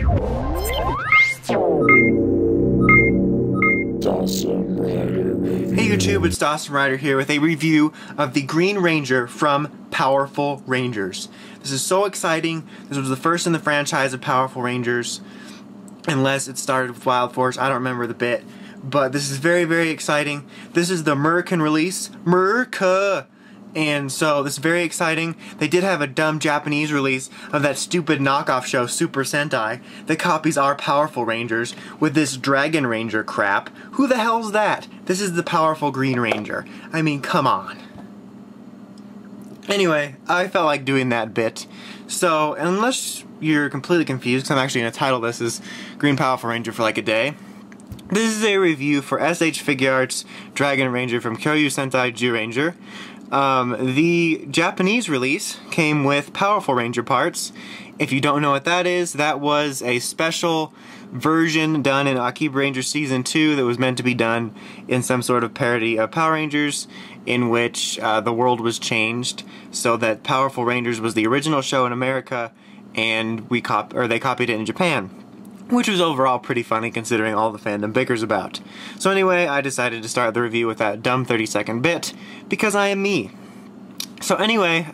Hey YouTube, it's Dawson Rider here with a review of the Green Ranger from Powerful Rangers. This is so exciting. This was the first in the franchise of Powerful Rangers, unless it started with Wild Force. I don't remember the bit, but this is very, very exciting. This is the American release, Merca. And so this is very exciting. They did have a dumb Japanese release of that stupid knockoff show Super Sentai that copies our Powerful Rangers with this Dragon Ranger crap. Who the hell's that? This is the Powerful Green Ranger. I mean, come on. Anyway, I felt like doing that bit. So, unless you're completely confused, because I'm actually going to title this as Green Powerful Ranger for like a day, this is a review for S.H.Figuarts Dragon Ranger from Kyoryu Sentai Zyuranger. The Japanese release came with Powerful Ranger parts. If you don't know what that is, that was a special version done in Akibaranger Season 2 that was meant to be done in some sort of parody of Power Rangers, in which the world was changed so that Powerful Rangers was the original show in America, and they copied it in Japan, which was overall pretty funny considering all the fandom bickers about. So anyway, I decided to start the review with that dumb 30-second bit, because I am me. So anyway,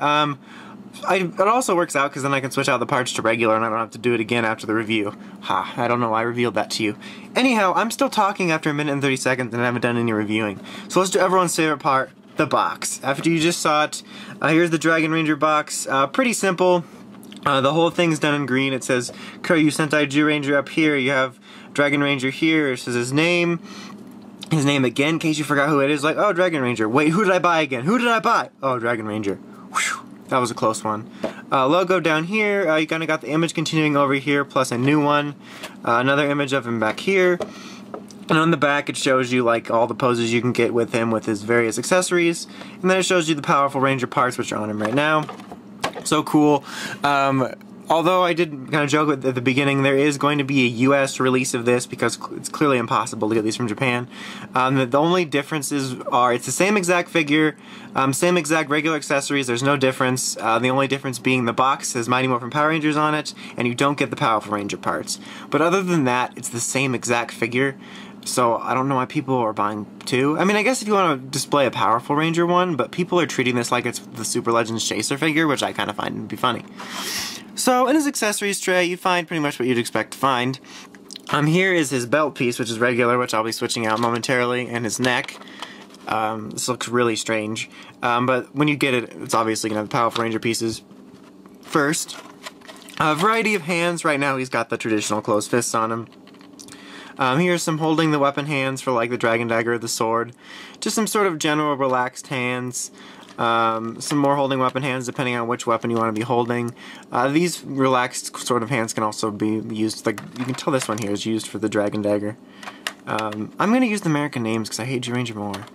it also works out because then I can switch out the parts to regular and I don't have to do it again after the review. Ha, I don't know why I revealed that to you. Anyhow, I'm still talking after 1 minute and 30 seconds and I haven't done any reviewing. So let's do everyone's favorite part, the box. After you just saw it, here's the Dragon Ranger box. Pretty simple. The whole thing's done in green. It says Kyoryu Sentai Zyuranger up here. You have Dragon Ranger here. It says his name. His name again, in case you forgot who it is. Like, oh, Dragon Ranger. Wait, who did I buy again? Who did I buy? Oh, Dragon Ranger. Whew, that was a close one. Logo down here. You kind of got the image continuing over here, plus a new one. Another image of him back here. And on the back it shows you like all the poses you can get with him with his various accessories. And then it shows you the Powerful Ranger parts, which are on him right now. So cool. Although I did kind of joke at the beginning, there is going to be a US release of this because it's clearly impossible to get these from Japan. The only differences are it's the same exact figure, same exact regular accessories, there's no difference. The only difference being the box says Mighty Morphin Power Rangers on it, and you don't get the Powerful Ranger parts. But other than that, it's the same exact figure. So I don't know why people are buying two. I mean, I guess if you want to display a Powerful Ranger one, but people are treating this like it's the Super Legends Chaser figure, which I kind of find to be funny. So in his accessories tray, you find pretty much what you'd expect to find. Here is his belt piece, which is regular, which I'll be switching out momentarily, and his neck. This looks really strange, but when you get it, it's obviously going to have the Powerful Ranger pieces first. A variety of hands. Right now he's got the traditional closed fists on him. Here's some holding the weapon hands for like the Dragon Dagger or the sword. Just some sort of general relaxed hands. Some more holding weapon hands depending on which weapon you want to be holding. These relaxed sort of hands can also be used, like you can tell this one here is used for the Dragon Dagger. I'm going to use the American names because I hate Zyuranger more.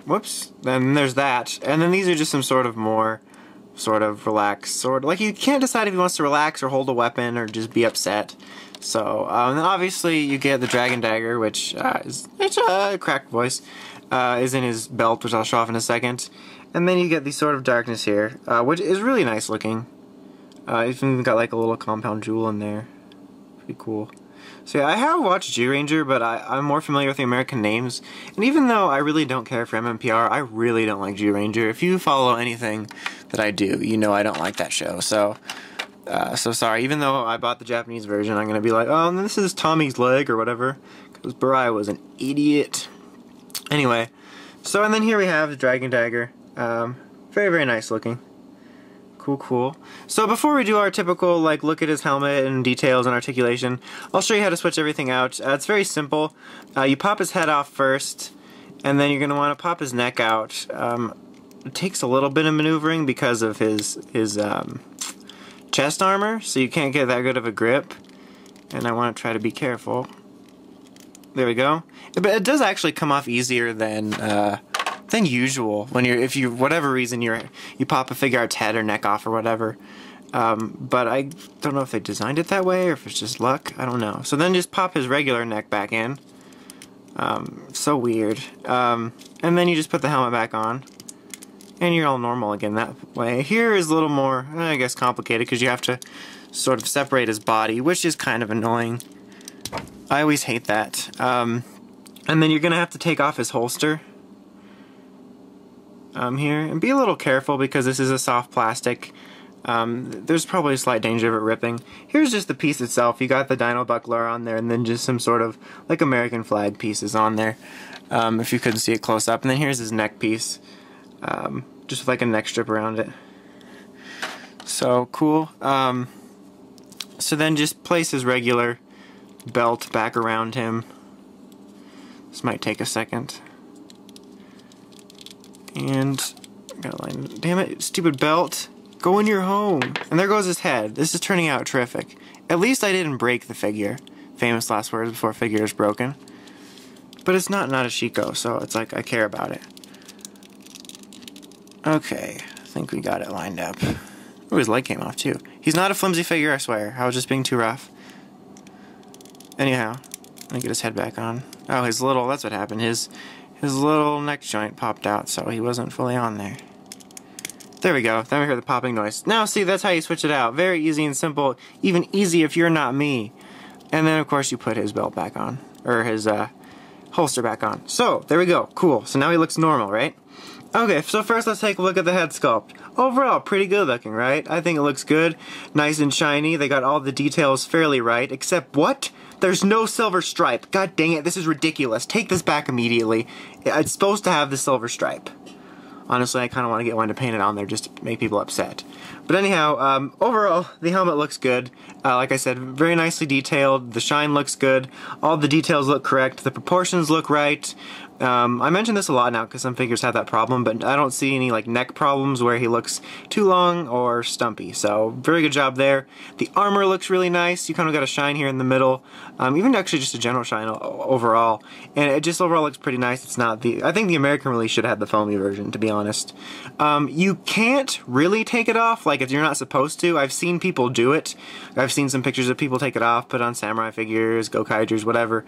Whoops. Then there's that. And then these are just some sort of more sort of relaxed sort. Like you can't decide if he wants to relax or hold a weapon or just be upset. So, and then obviously you get the Dragon Dagger, which it's a cracked voice, is in his belt, which I'll show off in a second. And then you get the Sword of Darkness here, which is really nice looking. It's even got like a little compound jewel in there. Pretty cool. So yeah, I have watched Zyuranger, but I'm more familiar with the American names. And even though I really don't care for MMPR, I really don't like Zyuranger. If you follow anything that I do, you know I don't like that show. So sorry, even though I bought the Japanese version, I'm going to be like, oh, this is Tommy's leg or whatever, because Barai was an idiot. Anyway, so and then here we have the Dragon Dagger. Very, very nice looking. Cool. So before we do our typical, like, look at his helmet and details and articulation, I'll show you how to switch everything out. It's very simple. You pop his head off first, and then you're going to want to pop his neck out. It takes a little bit of maneuvering because of his chest armor, so you can't get that good of a grip, and I want to try to be careful. There we go. But it does actually come off easier than usual when if you whatever reason you pop a Figuarts head or neck off or whatever. But I don't know if they designed it that way or if it's just luck. I don't know. So then just pop his regular neck back in. So weird. And then you just put the helmet back on. And you're all normal again that way. Here is a little more, I guess, complicated because you have to sort of separate his body, which is kind of annoying. I always hate that. And then you're gonna have to take off his holster here, and be a little careful because this is a soft plastic. There's probably a slight danger of it ripping. Here's just the piece itself. You got the dino buckler on there, and then just some sort of like American flag pieces on there, if you couldn't see it close up. And then here's his neck piece, just with like a neck strip around it. So cool. So then just place his regular belt back around him. This might take a second. And gotta line. Damn it, stupid belt. Go in your home. And there goes his head. This is turning out terrific. At least I didn't break the figure. Famous last words before figure is broken. But it's not Ashiko, so it's like I care about it. Okay, I think we got it lined up. Oh, his leg came off too. He's not a flimsy figure, I swear. I was just being too rough. Anyhow, let me get his head back on. Oh, his little, that's what happened. His little neck joint popped out, so he wasn't fully on there. There we go. Then we hear the popping noise. Now, see, that's how you switch it out. Very easy and simple. Even easy if you're not me. And then, of course, you put his belt back on. Or his holster back on. So, there we go. Cool. So now he looks normal, right? Okay, so first let's take a look at the head sculpt. Overall, pretty good looking, right? I think it looks good. Nice and shiny. They got all the details fairly right. Except what? There's no silver stripe. God dang it, this is ridiculous. Take this back immediately. It's supposed to have the silver stripe. Honestly, I kind of want to get one to paint it on there just to make people upset. But anyhow, overall, the helmet looks good. Like I said, very nicely detailed. The shine looks good. All the details look correct. The proportions look right. I mention this a lot now because some figures have that problem, but I don't see any like neck problems where he looks too long or stumpy. So very good job there. The armor looks really nice. You kind of got a shine here in the middle, even actually just a general shine overall, and it just overall looks pretty nice. It's not the, I think the American release should have had the foamy version, to be honest. You can't really take it off like if you're not supposed to. I've seen people do it. I've seen some pictures of people take it off, put on samurai figures, Gokaijers, whatever.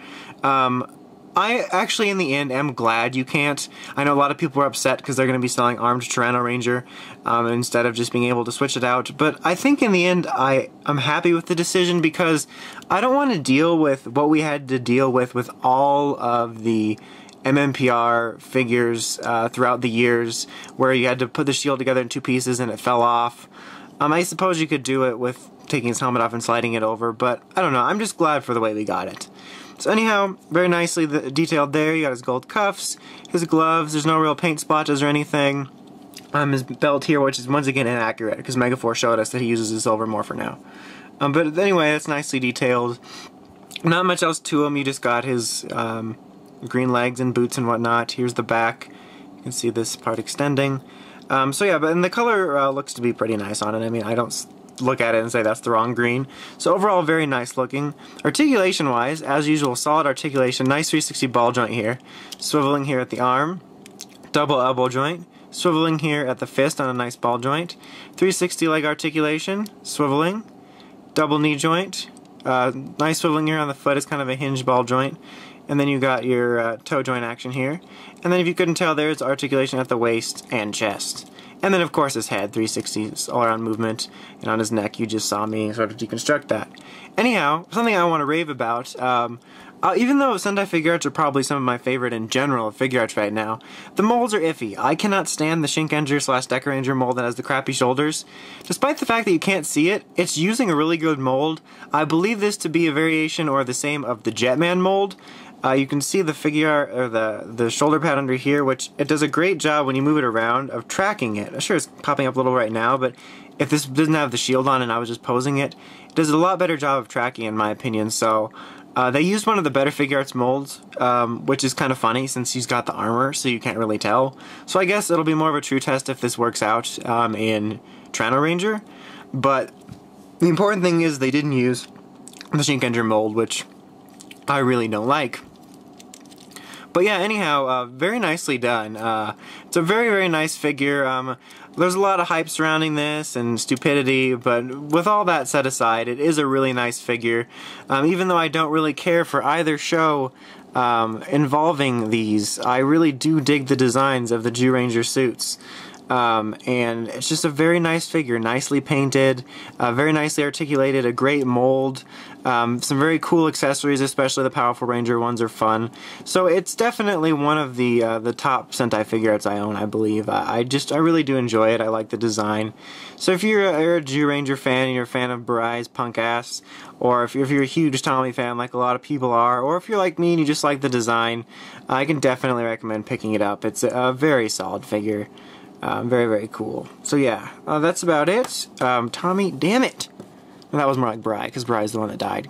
I actually, in the end, am glad you can't. I know a lot of people are upset because they're going to be selling armed Tyranno Ranger instead of just being able to switch it out. But I think in the end, I'm happy with the decision because I don't want to deal with what we had to deal with all of the MMPR figures throughout the years where you had to put the shield together in two pieces and it fell off. I suppose you could do it with taking his helmet off and sliding it over, but I don't know. I'm just glad for the way we got it. So anyhow, very nicely detailed there. You got his gold cuffs, his gloves. There's no real paint splotches or anything. His belt here, which is once again inaccurate because Megaforce showed us that he uses a silver more for now. But anyway, it's nicely detailed. Not much else to him. You just got his green legs and boots and whatnot. Here's the back. You can see this part extending. So yeah, and the color looks to be pretty nice on it. I mean, I don't look at it and say that's the wrong green. So overall, very nice looking. Articulation wise, as usual, solid articulation, nice 360 ball joint here, swiveling here at the arm, double elbow joint, swiveling here at the fist on a nice ball joint, 360 leg articulation, swiveling, double knee joint, nice swiveling here on the foot is kind of a hinge ball joint, and then you got your toe joint action here, and then if you couldn't tell, there's articulation at the waist and chest. And then, of course, his head, 360 all-around movement, and on his neck, you just saw me sort of deconstruct that. Anyhow, something I want to rave about, even though Sentai Figuarts are probably some of my favorite in general of Figuarts right now, the molds are iffy. I cannot stand the Shinkenger/Dekaranger mold that has the crappy shoulders. Despite the fact that you can't see it, it's using a really good mold. I believe this to be a variation or the same of the Jetman mold. You can see the figure or the shoulder pad under here, which it does a great job when you move it around of tracking it. I'm sure it's popping up a little right now, but if this doesn't have the shield on and I was just posing it, it does a lot better job of tracking in my opinion. So they used one of the better Figuarts molds, which is kind of funny since he's got the armor, so you can't really tell. So I guess it'll be more of a true test if this works out in Tyranno Ranger. But the important thing is they didn't use the Shinkenger mold, which I really don't like. But yeah, anyhow, very nicely done. It's a very, very nice figure. There's a lot of hype surrounding this and stupidity, but with all that set aside, it is a really nice figure. Even though I don't really care for either show involving these, I really do dig the designs of the Zyuranger suits. and it's just a very nice figure, nicely painted, very nicely articulated, a great mold, some very cool accessories, especially the Powerful Ranger ones are fun. So it's definitely one of the top Sentai Figuarts I own, I believe. I really do enjoy it. I like the design. So if you're a Zyuranger fan and you're a fan of Barai's punk ass, or if you're a huge Tommy fan like a lot of people are, or if you're like me and you just like the design, I can definitely recommend picking it up. It's a very solid figure. Very, very cool. So yeah, that's about it. Tommy, damn it! Well, that was more like Bri, because Bri's the one that died.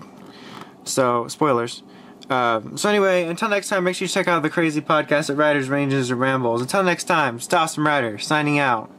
So, spoilers. So anyway, until next time, make sure you check out the crazy podcast at Riders, Ranges, and Rambles. Until next time, Stawsome Rider, signing out.